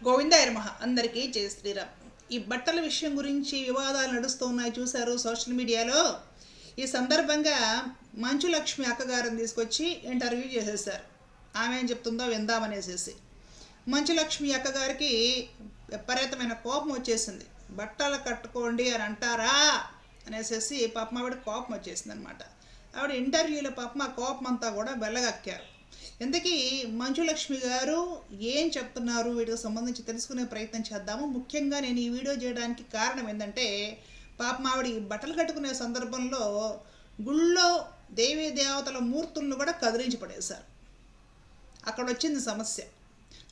గోవిందాయ నమః. అందరికీ జై శ్రీరామ్. ఈ బట్టల విషయం గురించి వివాదాలు నడుస్తున్నాయి, చూశారు సోషల్ మీడియాలో. ఈ సందర్భంగా మంచు లక్ష్మి అక్కగారిని తీసుకొచ్చి ఇంటర్వ్యూ చేసేసారు. ఆమె ఏం చెప్తుందో విందామనేసేసి. మంచు లక్ష్మి అక్కగారికి విపరీతమైన కోపం వచ్చేసింది. బట్టలు కట్టుకోండి అని అంటారా అనేసి పాపం ఆవిడ కోపం వచ్చేసింది అనమాట. ఆవిడ ఇంటర్వ్యూలో పాపం ఆ కోపం అంతా కూడా వెళ్ళగక్కారు. ఇంతకీ మంచులక్ష్మి గారు ఏం చెప్తున్నారు వీటికి సంబంధించి తెలుసుకునే ప్రయత్నం చేద్దాము. ముఖ్యంగా నేను ఈ వీడియో చేయడానికి కారణం ఏంటంటే, పాపం ఆవిడ ఈ బట్టలు కట్టుకునే సందర్భంలో గుళ్ళో దేవీ దేవతల మూర్తులను కూడా కదిలించి పడేశారు. అక్కడ వచ్చింది సమస్య.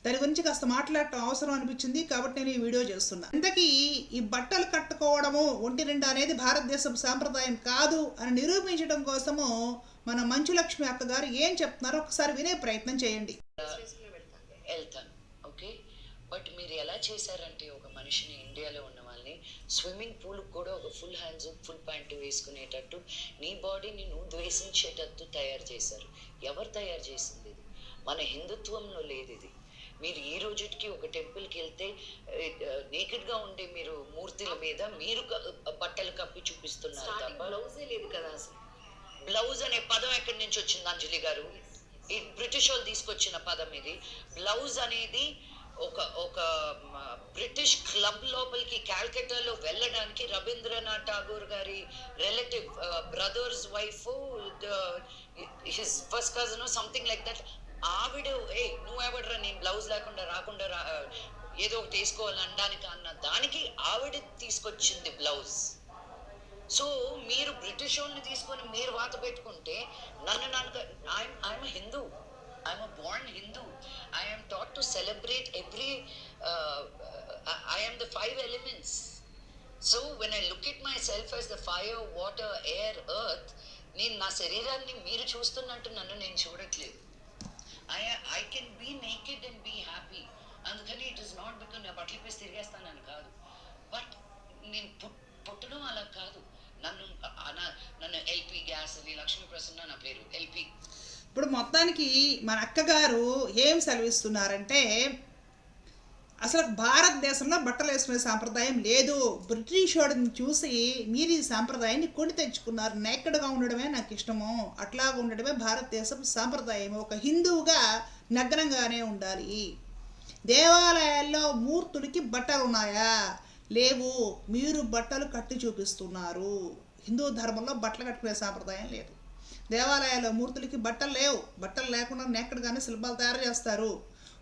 దాని గురించి కాస్త మాట్లాడటం అవసరం అనిపించింది కాబట్టి నేను ఈ వీడియో చేస్తున్నా. ఇంతకీ ఈ బట్టలు కట్టుకోవడము ఒంటి నిండా అనేది భారతదేశం సాంప్రదాయం కాదు అని నిరూపించడం కోసము మన మంచులక్ష్మి అక్కగారు ఏం చెప్తున్నారో ఒకసారి వినే ప్రయత్నం చేయండి. వెళ్తాను, ఓకే. బట్ మీరు ఎలా చేశారంటే, ఒక మనిషిని, ఇండియాలో ఉన్న వాళ్ళని స్విమ్మింగ్ పూల్ కూడా ఒక ఫుల్ హ్యాండ్స్ ఫుల్ ప్యాంటు వేసుకునేటట్టు, నీ బాడీని నువ్వు ద్వేషించేటట్టు తయారు చేశారు. ఎవరు తయారు చేసింది ఇది? మన హిందుత్వంలో లేదు ఇది. మీరు ఈ రోజుకి ఒక టెంపుల్కి వెళ్తే నేకెడ్గా ఉండే మీరు మూర్తుల మీద మీరు బట్టలు కప్పి చూపిస్తున్నారు తప్ప బ్లౌజే లేదు కదా. అసలు బ్లౌజ్ అనే పదం ఎక్కడి నుంచి వచ్చింది అంజలి గారు? ఈ బ్రిటిష్ వాళ్ళు తీసుకొచ్చిన పదం ఇది. బ్లౌజ్ అనేది ఒక ఒక బ్రిటిష్ క్లబ్ లోపలికి క్యాల్కటాలో వెళ్ళడానికి రవీంద్రనాథ్ ఠాగూర్ గారి relative brother's wife, his first cousin something like that, ఆవిడ నువ్వెవడరా నేను బ్లౌజ్ లేకుండా రాకుండా ఏదో ఒకటి వేసుకోవాలి అనడానికి అన్న దానికి ఆవిడ తీసుకొచ్చింది బ్లౌజ్. సో మీరు బ్రిటిష్ వాళ్ళని తీసుకొని మీరు వాత పెట్టుకుంటే నన్ను I'm Hindu, I'm a born Hindu. I'm taught to celebrate every, I'm the 5 elements. So when I look it myself as the fire, water, air, earth, నేను నా శరీరాన్ని మీరు చూస్తున్నట్టు నన్ను నేను చూడట్లేదు. I can be naked and be happy. అందుకని it is not because నా బట్టలు పేసి తిరిగేస్తానని కాదు. బట్ నేను పుట్టడం అలా కాదు. నన్ను ఎల్పి గ్యాస్ అని, లక్ష్మీ ప్రసన్న నా పేరు ఎల్పి. ఇప్పుడు మొత్తానికి మన అక్కగారు ఏం సెలవిస్తున్నారంటే, అసలు భారతదేశంలో బట్టలు వేసుకునే సాంప్రదాయం లేదు. బ్రిటిష్ వాడిని చూసి మీరు ఈ సాంప్రదాయాన్ని కొని తెచ్చుకున్నారు. నేక్కడగా ఉండడమే నాకు ఇష్టము, అట్లాగా ఉండడమే భారతదేశం సాంప్రదాయం. ఒక హిందువుగా నగ్నంగానే ఉండాలి. దేవాలయాల్లో మూర్తులకి బట్టలు ఉన్నాయా? లేవు. మీరు బట్టలు కట్టి చూపిస్తున్నారు. హిందూ ధర్మంలో బట్టలు కట్టుకునే సాంప్రదాయం లేదు. దేవాలయాల్లో మూర్తులకి బట్టలు లేవు. బట్టలు లేకుండా నేక్కడగానే శిల్పాలు తయారు చేస్తారు.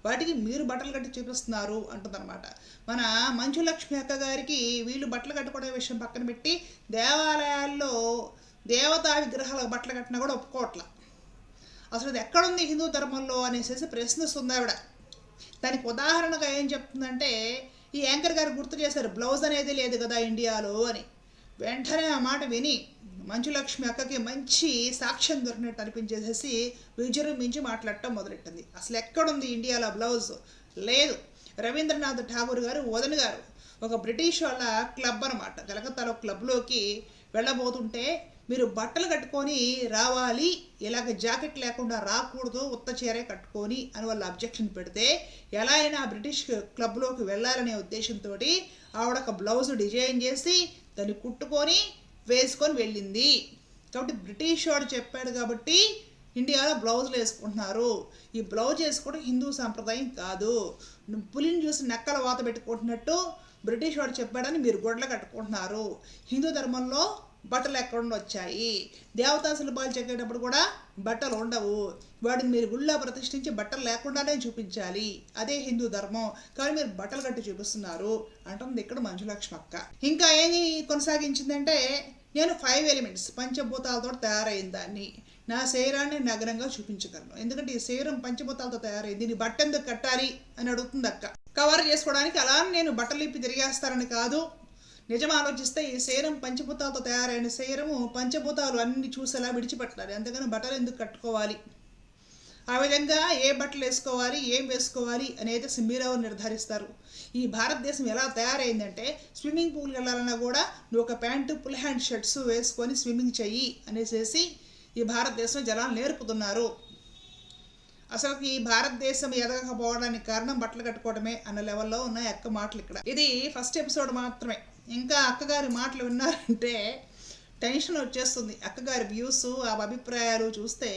వాటికి మీరు బట్టలు కట్టి చూపిస్తున్నారు అంటుందన్నమాట. మన మంచులక్ష్మి అక్క గారికి వీళ్ళు బట్టలు కట్టుకునే విషయం పక్కన పెట్టి, దేవాలయాల్లో దేవతా విగ్రహాలకు బట్టలు కట్టినా కూడా ఒప్పుకోవట్ల. అసలు ఇది ఎక్కడుంది హిందూ ధర్మంలో అనేసి ప్రశ్నిస్తుంది ఆవిడ. దానికి ఉదాహరణగా ఏం చెప్తుందంటే, ఈ యాంకర్ గారు గుర్తు చేశారు బ్లౌజ్ అనేది లేదు కదా ఇండియాలో అని. వెంటనే ఆ మాట విని మంచులక్ష్మి అక్కకి మంచి సాక్ష్యం దొరికినట్టు అనిపించేసేసి విజృంభించి మాట్లాడటం మొదలెట్టింది. అసలు ఎక్కడుంది ఇండియాలో బ్లౌజ్? లేదు. రవీంద్రనాథ్ ఠాగూర్ గారు వదన గారు ఒక బ్రిటిష్ వాళ్ళ క్లబ్ అనమాట, కలకత్తాలో క్లబ్లోకి వెళ్ళబోతుంటే మీరు బట్టలు కట్టుకొని రావాలి, ఇలాగ జాకెట్ లేకుండా రాకూడదు, ఉత్త చీరే కట్టుకొని అని వాళ్ళు అబ్జెక్షన్ పెడితే, ఎలా అయినా బ్రిటిష్ క్లబ్లోకి వెళ్ళాలనే ఉద్దేశంతో ఆవిడ ఒక బ్లౌజ్ డిజైన్ చేసి దాన్ని కుట్టుకొని వేసుకొని వెళ్ళింది. కాబట్టి బ్రిటిష్ వాడు చెప్పాడు కాబట్టి ఇండియాలో బ్లౌజులు వేసుకుంటున్నారు. ఈ బ్లౌజ్ వేసుకోవడం హిందూ సాంప్రదాయం కాదు. పులిని చూసి నెక్కల వాత పెట్టుకుంటున్నట్టు బ్రిటిష్ వాడు చెప్పాడని మీరు గొడ్లు కట్టుకుంటున్నారు. హిందూ ధర్మంలో బట్టలు ఎక్కడ వచ్చాయి? దేవతా శిల్పాలు చెక్కేటప్పుడు కూడా బట్టలు ఉండవు. వాడిని మీరు గుళ్ళో ప్రతిష్ఠించి బట్టలు లేకుండానే చూపించాలి. అదే హిందూ ధర్మం. కానీ మీరు బట్టలు కట్టి చూపిస్తున్నారు అంటుంది ఇక్కడ మంచులక్ష్మి అక్క. ఇంకా ఏమి కొనసాగించిందంటే, నేను 5 elements పంచభూతాలతో తయారైన దాన్ని, నా శరీరాన్ని నగ్నంగా చూపించగలను. ఎందుకంటే ఈ శరీరం పంచభూతాలతో తయారైంది, దీన్ని బట్ట ఎందుకు కట్టాలి అని అడుగుతుంది అక్క. కవర్ చేసుకోవడానికి అలా నేను బట్టలు ఇప్పి తిరిగేస్తానని కాదు. నిజం ఆలోచిస్తే ఈ శరీరం పంచభూతాలతో తయారైన శరీరము పంచభూతాలు అన్ని చూసేలా విడిచిపెట్టాలి. అందుకని బట్టలు ఎందుకు కట్టుకోవాలి? ఆ విధంగా ఏ బట్టలు వేసుకోవాలి, ఏం వేసుకోవాలి అనేది మీరెవరు నిర్ధారిస్తారు? ఈ భారతదేశం ఎలా తయారైందంటే, స్విమ్మింగ్ పూల్కి వెళ్ళాలన్నా కూడా నువ్వు ఒక ప్యాంటు, ఫుల్ హ్యాండ్ షర్ట్స్ వేసుకొని స్విమ్మింగ్ చెయ్యి అనేసి ఈ భారతదేశం జనాలు నేర్పుతున్నారు. అసలు ఈ భారతదేశం ఎదగకపోవడానికి కారణం బట్టలు కట్టుకోవడమే అన్న లెవెల్లో ఉన్నాయి అక్క మాటలు ఇక్కడ. ఇది ఫస్ట్ ఎపిసోడ్ మాత్రమే. ఇంకా అక్కగారి మాటలు విన్నారంటే టెన్షన్ వచ్చేస్తుంది. అక్కగారి వ్యూస్, ఆ అభిప్రాయాలు చూస్తే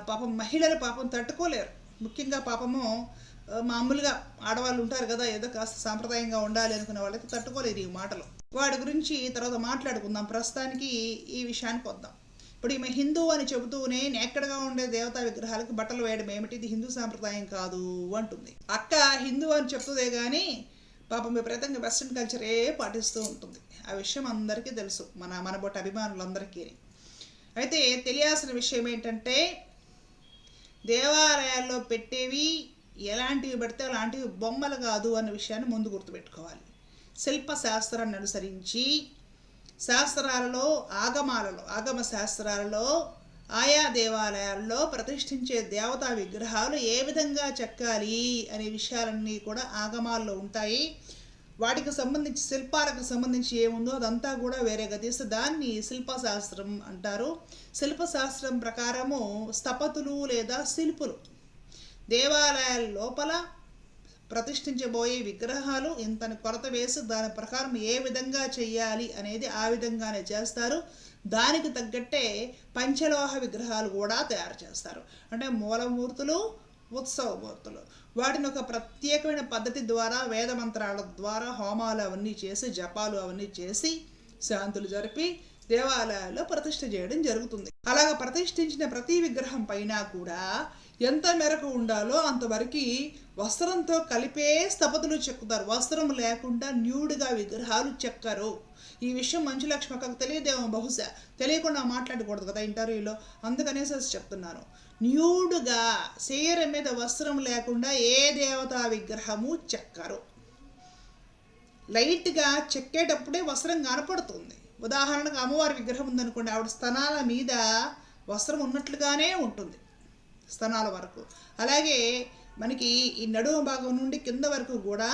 పాపం మహిళలు పాపం తట్టుకోలేరు. ముఖ్యంగా పాపము మామూలుగా ఆడవాళ్ళు ఉంటారు కదా, ఏదో కాస్త సాంప్రదాయంగా ఉండాలి అనుకునే వాళ్ళకి తట్టుకోలేరు ఈ మాటలు. వాడి గురించి తర్వాత మాట్లాడుకుందాం. ప్రస్తుతానికి ఈ విషయానికి వద్దాం. ఇప్పుడు ఈమె హిందూ అని చెబుతూనే నేక్కడగా ఉండే దేవతా విగ్రహాలకు బట్టలు వేయడం ఏమిటి, ఇది హిందూ సాంప్రదాయం కాదు అంటుంది. అక్క హిందూ అని చెప్తుందే కానీ పాపం విపరీతంగా వెస్ట్రన్ కల్చరే పాటిస్తూ ఉంటుంది. ఆ విషయం అందరికీ తెలుసు, మన బొట్ట అభిమానులందరికీ. అయితే తెలియాల్సిన విషయం ఏంటంటే దేవాలయాల్లో పెట్టేవి ఎలాంటివి పడితే అలాంటివి బొమ్మలు కాదు అన్న విషయాన్ని ముందు గుర్తుపెట్టుకోవాలి. శిల్పశాస్త్రాన్ని అనుసరించి శాస్త్రాలలో, ఆగమ శాస్త్రాలలో ఆయా దేవాలయాల్లో ప్రతిష్ఠించే దేవతా విగ్రహాలు ఏ విధంగా చెక్కాలి అనే విషయాలన్నీ కూడా ఆగమాల్లో ఉంటాయి. వాటికి సంబంధించి శిల్పాలకు సంబంధించి ఏముందో అదంతా కూడా వేరేగా తీస్తే దాన్ని శిల్పశాస్త్రం అంటారు. శిల్పశాస్త్రం ప్రకారము స్థపతులు లేదా శిల్పులు దేవాలయాల లోపల ప్రతిష్ఠించబోయే విగ్రహాలు ఇంతని కొలత వేసి దాని ప్రకారం ఏ విధంగా చెయ్యాలి అనేది ఆ విధంగానే చేస్తారు. దానికి తగ్గట్టే పంచలోహ విగ్రహాలు కూడా తయారు చేస్తారు. అంటే మూలమూర్తులు, ఉత్సవమూర్తులు. వాటిని ఒక ప్రత్యేకమైన పద్ధతి ద్వారా, వేద మంత్రాల ద్వారా హోమాలు అవన్నీ చేసి, జపాలు అవన్నీ చేసి, శాంతులు జరిపి దేవాలయాల్లో ప్రతిష్ఠ చేయడం జరుగుతుంది. అలాగ ప్రతిష్ఠించిన ప్రతి విగ్రహం పైన కూడా ఎంత మేరకు ఉండాలో అంతవరకు వస్త్రంతో కలిపే స్థపతులు చెక్కుతారు. వస్త్రం లేకుండా న్యూడ్గా విగ్రహాలు చెక్కరు. ఈ విషయం మంచులక్ష్మి అక్కకు తెలియదేమో, బహుశా తెలియకుండా మాట్లాడకూడదు కదా ఇంటర్వ్యూలో, అందుకనేసి చెప్తున్నాను. న్యూడ్గా శరీరం మీద వస్త్రం లేకుండా ఏ దేవతా విగ్రహము చెక్కరు. లైట్గా చెక్కేటప్పుడే వస్త్రం కనపడుతుంది. ఉదాహరణకు అమ్మవారి విగ్రహం ఉందనుకోండి, ఆవిడ స్తనాల మీద వస్త్రం ఉన్నట్లుగానే ఉంటుంది, స్తనాల వరకు. అలాగే మనకి ఈ నడుము భాగం నుండి కింద వరకు కూడా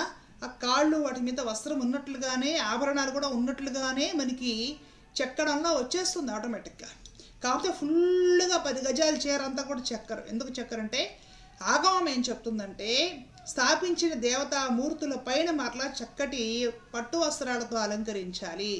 ఆ కాళ్ళు వాటి మీద వస్త్రం ఉన్నట్లుగానే, ఆభరణాలు కూడా ఉన్నట్లుగానే మనకి చెక్కడంలో వచ్చేస్తుంది ఆటోమేటిక్గా. కాకపోతే ఫుల్గా 10 గజాల చీర అంతా కూడా చెక్కరు. ఎందుకు చెక్కరంటే ఆగమం ఏం చెప్తుందంటే స్థాపించిన దేవతా మూర్తుల పైన మరలా చక్కటి పట్టు వస్త్రాలతో అలంకరించాలి,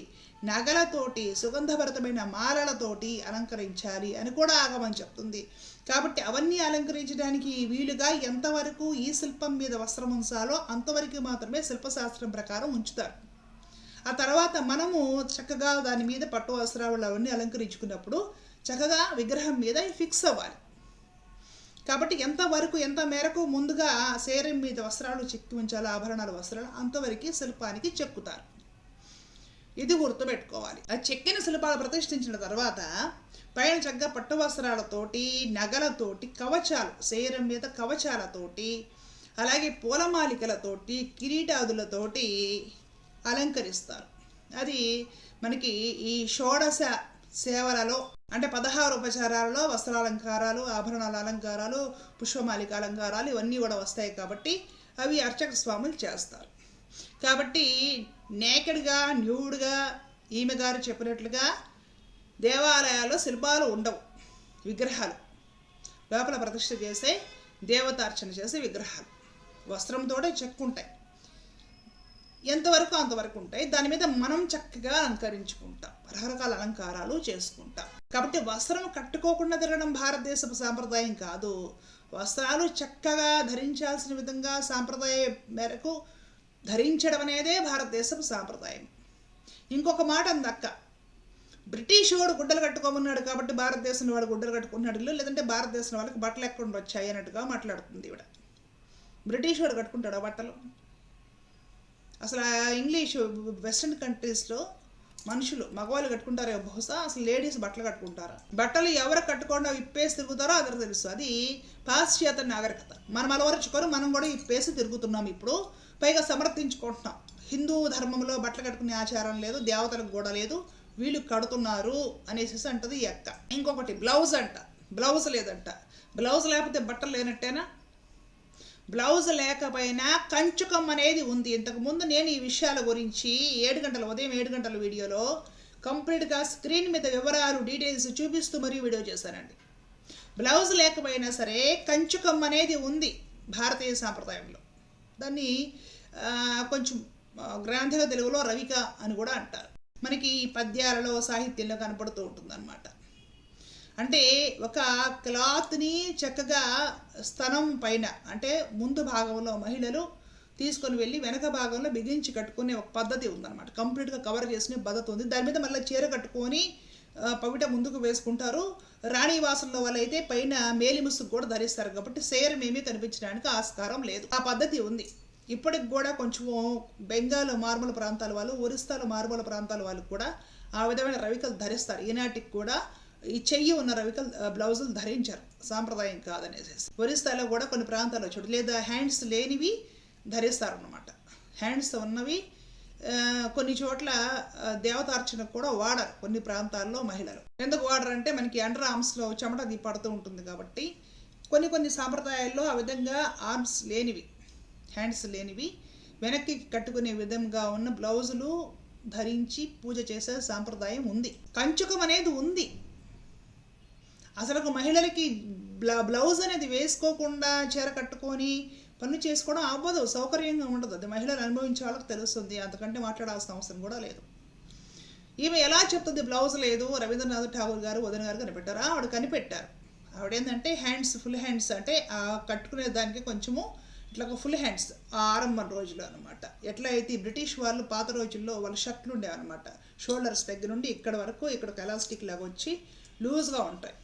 నగలతోటి, సుగంధభరితమైన మాలలతోటి అలంకరించాలి అని కూడా ఆగమని చెప్తుంది. కాబట్టి అవన్నీ అలంకరించడానికి వీలుగా ఎంతవరకు ఈ శిల్పం మీద వస్త్రం ఉంచాలో అంతవరకు మాత్రమే శిల్పశాస్త్రం ప్రకారం ఉంచుతారు. ఆ తర్వాత మనము చక్కగా దాని మీద పట్టు వస్త్రాలు అవన్నీ అలంకరించుకున్నప్పుడు చక్కగా విగ్రహం మీద ఫిక్స్ అవ్వాలి. కాబట్టి ఎంతవరకు, ఎంత మేరకు ముందుగా శరీరం మీద వస్త్రాలు చెక్కి ఉంచాలో, ఆభరణాల వస్త్రాలు అంతవరకు శిల్పానికి చెక్కుతారు. ఇది గుర్తుపెట్టుకోవాలి. ఆ చెక్కిన శిల్పాలు ప్రతిష్ఠించిన తర్వాత పైన చక్కగా పట్టు వస్త్రాలతోటి, నగలతోటి, కవచాలు, శరీరం మీద కవచాలతోటి, అలాగే పూలమాలికలతోటి, కిరీటాదులతోటి అలంకరిస్తారు. అది మనకి ఈ షోడశ సేవలలో అంటే 16 ఉపచారాలలో వస్త్రాలంకారాలు, ఆభరణాల అలంకారాలు, పుష్పమాలిక అలంకారాలు ఇవన్నీ కూడా వస్తాయి. కాబట్టి అవి అర్చక స్వాములు చేస్తారు. కాబట్టి నేకెడ్గా, న్యూడ్గా ఈమె గారు చెప్పినట్లుగా దేవాలయాల్లో శిల్పాలు ఉండవు. విగ్రహాలు లోపల ప్రతిష్ఠ చేసే, దేవతార్చన చేసే విగ్రహాలు వస్త్రంతోనే చెక్కుంటాయి. ఎంతవరకు అంతవరకు ఉంటాయి. దాని మీద మనం చక్కగా అలంకరించుకుంటాం, రకరకాల అలంకారాలు చేసుకుంటాం. కాబట్టి వస్త్రం కట్టుకోకుండా తిరగడం భారతదేశపు సాంప్రదాయం కాదు. వస్త్రాలు చక్కగా ధరించాల్సిన విధంగా సాంప్రదాయం మేరకు ధరించడం అనేదే భారతదేశపు సాంప్రదాయం. ఇంకొక మాట అందక్క, బ్రిటిష్ వాడు గుడ్డలు కట్టుకోమన్నాడు కాబట్టి భారతదేశం వాడు గుడ్డలు కట్టుకున్నాడు, లేదంటే భారతదేశం వాళ్ళకి బట్టలు ఎక్కడ వచ్చాయి అన్నట్టుగా మాట్లాడుతుంది ఈవిడ. బ్రిటిష్ వాడు కట్టుకుంటాడు ఆ బట్టలు? అసలు ఇంగ్లీష్ వెస్ట్రన్ కంట్రీస్లో మనుషులు, మగవాళ్ళు కట్టుకుంటారో బహుశా, అసలు లేడీస్ బట్టలు కట్టుకుంటారు. బట్టలు ఎవరు కట్టుకోకుండా విప్పేసి తిరుగుతారో అందరూ తెలుసు. అది పాశ్చాత్య నాగరికత. మనం అలవరుచుకొని మనం కూడా విప్పేసి తిరుగుతున్నాం ఇప్పుడు. పైగా సమర్థించుకుంటున్నాం. హిందూ ధర్మంలో బట్టలు కట్టుకునే ఆచారం లేదు, దేవతలకు కూడా లేదు, వీళ్ళు కడుతున్నారు అనేసి అంటది ఈ అక్క. ఇంకొకటి బ్లౌజ్ అంట, బ్లౌజ్ లేదంట. బ్లౌజ్ లేకపోతే బట్టలు లేనట్టేనా? బ్లౌజ్ లేకపోయినా కంచుకం అనేది ఉంది. ఇంతకుముందు నేను ఈ విషయాల గురించి ఉదయం 7 గంటల వీడియోలో కంప్లీట్గా స్క్రీన్ మీద వివరాలు, డీటెయిల్స్ చూపిస్తూ మరీ వీడియో చేశానండి. బ్లౌజ్ లేకపోయినా సరే కంచుకం అనేది ఉంది భారతీయ సాంప్రదాయంలో. దాన్ని కొంచెం గ్రంథిక తెలుగులో రవిక అని కూడా అంటారు. మనకి ఈ పద్యాలలో సాహిత్యంలో కనపడుతూ ఉంటుందన్నమాట. అంటే ఒక క్లాత్ని చక్కగా స్తనం పైన అంటే ముందు భాగంలో మహిళలు తీసుకొని వెళ్ళి వెనక భాగంలో బిగించి కట్టుకునే ఒక పద్ధతి ఉందన్నమాట. కంప్లీట్గా కవర్ చేసుకునే పద్ధతి ఉంది. దాని మీద మళ్ళీ చీర కట్టుకొని పవిట ముందుకు వేసుకుంటారు. రాణివాసంలో వాళ్ళైతే పైన మేలిముసుకు కూడా ధరిస్తారు కాబట్టి శరీరమేమీ కనిపించడానికి ఆస్కారం లేదు. ఆ పద్ధతి ఉంది. ఇప్పటికి కూడా కొంచెము బెంగాల్ మారుమూల ప్రాంతాల వాళ్ళు, ఒరిస్సాలో మారుమూల ప్రాంతాల వాళ్ళు కూడా ఆ విధమైన రవికలు ధరిస్తారు. ఈనాటికి కూడా ఈ చెయ్యి ఉన్న రవికలు బ్లౌజులు ధరించారు, సాంప్రదాయం కాదనేసి. ఒరిస్సాలో కూడా కొన్ని ప్రాంతాల్లో చూడు, లేదా హ్యాండ్స్ లేనివి ధరిస్తారు అన్నమాట. హ్యాండ్స్ ఉన్నవి కొన్ని చోట్ల దేవతార్చనకు కూడా వాడరు కొన్ని ప్రాంతాల్లో మహిళలు. ఎందుకు వాడరంటే మనకి అండర్ ఆర్మ్స్లో చెమట అది పడుతూ ఉంటుంది కాబట్టి. కొన్ని సాంప్రదాయాల్లో ఆ విధంగా ఆర్మ్స్ లేనివి, హ్యాండ్స్ లేనివి వెనక్కి కట్టుకునే విధంగా ఉన్న బ్లౌజులు ధరించి పూజ చేసే సాంప్రదాయం ఉంది. కంచుకం అనేది ఉంది. అసలు మహిళలకి బ్లౌజ్ అనేది వేసుకోకుండా చీర కట్టుకొని పనులు చేసుకోవడం అవ్వదు, సౌకర్యంగా ఉండదు. అది మహిళలు అనుభవించే వాళ్ళకి తెలుస్తుంది. అంతకంటే మాట్లాడాల్సిన అవసరం కూడా లేదు. ఈమె ఎలా చెప్తుంది బ్లౌజ్ లేదు? రవీంద్రనాథ్ ఠాగూర్ గారు వదిన గారు కనిపెట్టారా? ఆవిడ కనిపెట్టారు. ఆవిడేంటంటే హ్యాండ్స్, ఫుల్ హ్యాండ్స్ అంటే కట్టుకునే దానికి కొంచెము ఇట్లా ఫుల్ హ్యాండ్స్ ఆరంభం రోజులు అనమాట. ఎట్లా అయితే బ్రిటిష్ వాళ్ళు పాత రోజుల్లో వాళ్ళ షర్ట్లు ఉండేవన్నమాట. షోల్డర్స్ దగ్గర నుండి ఇక్కడ వరకు ఇక్కడ ఎలాస్టిక్ లాగా వచ్చి లూజ్గా ఉంటాయి.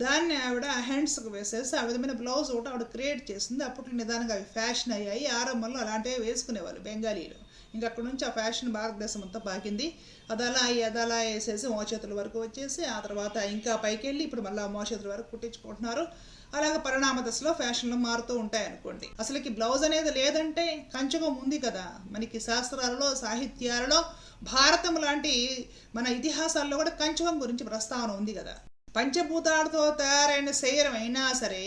దాన్ని ఆవిడ హ్యాండ్స్కి వేసేసి ఆ విధమైన బ్లౌజ్ ఒకటి ఆవిడ క్రియేట్ చేసింది. అప్పట్లో నిదానంగా అవి ఫ్యాషన్ అయ్యాయి. ఆరంభంలో అలాంటివి వేసుకునేవాళ్ళు బెంగాలీలు. ఇంకా అక్కడ నుంచి ఆ ఫ్యాషన్ భారతదేశం అంతా పాకింది. అదలా వేసేసి మోచేతుల వరకు వచ్చేసి ఆ తర్వాత ఇంకా పైకి వెళ్ళి ఇప్పుడు మళ్ళీ మోచేతుల వరకు కుట్టించుకుంటున్నారు. అలాగే పరిణామ దశలో ఫ్యాషన్లు మారుతూ ఉంటాయి అనుకోండి. అసలుకి బ్లౌజ్ అనేది లేదంటే కంచుకం ఉంది కదా. మనకి శాస్త్రాలలో, సాహిత్యాలలో, భారతం లాంటి మన ఇతిహాసాల్లో కూడా కంచుకం గురించి ప్రస్తావన ఉంది కదా. పంచభూతాలతో తయారైన శరీరం అయినా సరే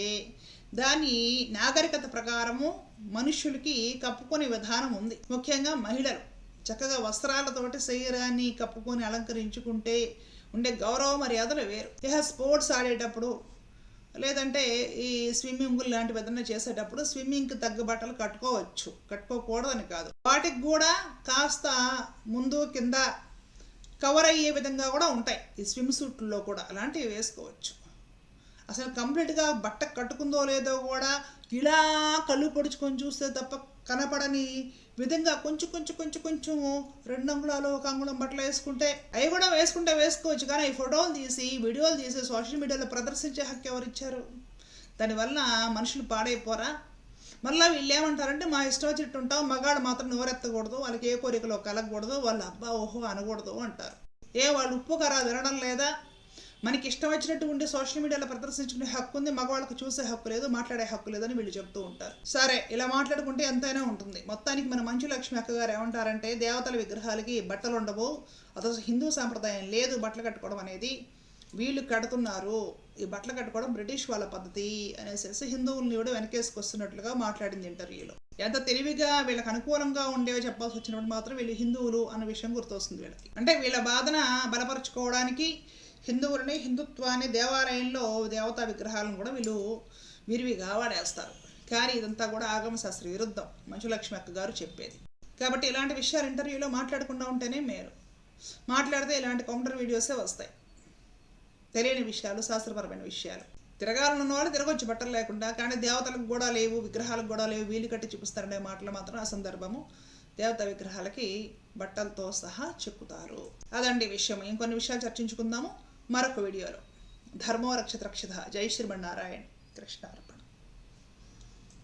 దాని నాగరికత ప్రకారము మనుష్యులకి కప్పుకునే విధానం ఉంది. ముఖ్యంగా మహిళలు చక్కగా వస్త్రాలతోటి శరీరాన్ని కప్పుకొని అలంకరించుకుంటే ఉండే గౌరవ మర్యాదలు వేరు. ఇక స్పోర్ట్స్ ఆడేటప్పుడు లేదంటే ఈ స్విమ్మింగ్ లాంటివి ఏదైనా చేసేటప్పుడు స్విమ్మింగ్కి తగ్గ బట్టలు కట్టుకోవచ్చు, కట్టుకోకూడదని కాదు. వాటికి కూడా కాస్త ముందు కింద కవర్ అయ్యే విధంగా కూడా ఉంటాయి. ఈ స్విమ్ సూట్లో కూడా అలాంటివి వేసుకోవచ్చు. అసలు కంప్లీట్గా బట్ట కట్టుకుందో లేదో కూడా ఇలా కళ్ళు పొడుచుకొని చూస్తే తప్ప కనపడని విధంగా కొంచెం 2 అంగుళాలు 1 అంగుళం బట్టలు వేసుకుంటే అవి కూడా వేసుకోవచ్చు. కానీ ఈ ఫోటోలు తీసి వీడియోలు తీసి సోషల్ మీడియాలో ప్రదర్శించే హక్కు ఎవరు ఇచ్చారు? దానివల్ల మనుషులు పాడైపోరా? మళ్ళీ వీళ్ళు ఏమంటారంటే మా ఇష్టం వచ్చినట్టు ఉంటాం, మగాడు మాత్రం నోరెత్తకూడదు, వాళ్ళకి ఏ కోరికలో కలగకూడదు, వాళ్ళు అబ్బా ఓహో అనకూడదు అంటారు. వాళ్ళు ఉప్పు కరా తినడం లేదా? మనకి ఇష్టం వచ్చినట్టు ఉండి సోషల్ మీడియాలో ప్రదర్శించుకునే హక్కు ఉంది, మగవాళ్ళకి చూసే హక్కు లేదు, మాట్లాడే హక్కు లేదని వీళ్ళు చెప్తూ ఉంటారు. సరే, ఇలా మాట్లాడుకుంటే ఎంతైనా ఉంటుంది. మొత్తానికి మన మంచు లక్ష్మి అక్క గారు ఏమంటారంటే దేవతల విగ్రహాలకి బట్టలు ఉండవు, అసలు హిందూ సాంప్రదాయం లేదు బట్టలు కట్టుకోవడం అనేది, వీళ్ళు కడుతున్నారు, ఈ బట్టలు కట్టుకోవడం బ్రిటిష్ వాళ్ళ పద్ధతి అనేసి హిందువుల్ని కూడా వెనకేసుకొస్తున్నట్లుగా మాట్లాడింది ఇంటర్వ్యూలో. ఎంత తెలివిగా వీళ్ళకి అనుకూలంగా ఉండేవి చెప్పాల్సి వచ్చినప్పుడు మాత్రం వీళ్ళు హిందువులు అన్న విషయం గుర్తొస్తుంది వీళ్ళకి. అంటే వీళ్ళ బాధన బలపరచుకోవడానికి హిందువులని, హిందుత్వాన్ని, దేవాలయంలో దేవతా విగ్రహాలను కూడా వీళ్ళు విరివిగా వాడేస్తారు. కానీ ఇదంతా కూడా ఆగమ శాస్త్ర విరుద్ధం మంచు లక్ష్మి అక్క గారు చెప్పేది. కాబట్టి ఇలాంటి విషయాలు ఇంటర్వ్యూలో మాట్లాడకుండా ఉంటేనే మేలు. మాట్లాడితే ఇలాంటి కౌంటర్ వీడియోసే వస్తాయి. తెలియని విషయాలు, శాస్త్రపరమైన విషయాలు. తిరగాలనున్న వాళ్ళు తిరగొచ్చు బట్టలు లేకుండా, కానీ దేవతలకు కూడా లేవు, విగ్రహాలకు కూడా లేవు, వీలు కట్టి చూపిస్తారనే మాటలు మాత్రం ఆ సందర్భము దేవతా విగ్రహాలకి బట్టలతో సహా చెక్కుతారు. అదండి విషయం. ఇంకొన్ని విషయాలు చర్చించుకుందాము మరొక వీడియోలో. ధర్మో రక్షత రక్షిత. జై శ్రీమన్నారాయణ. కృష్ణార్పణ.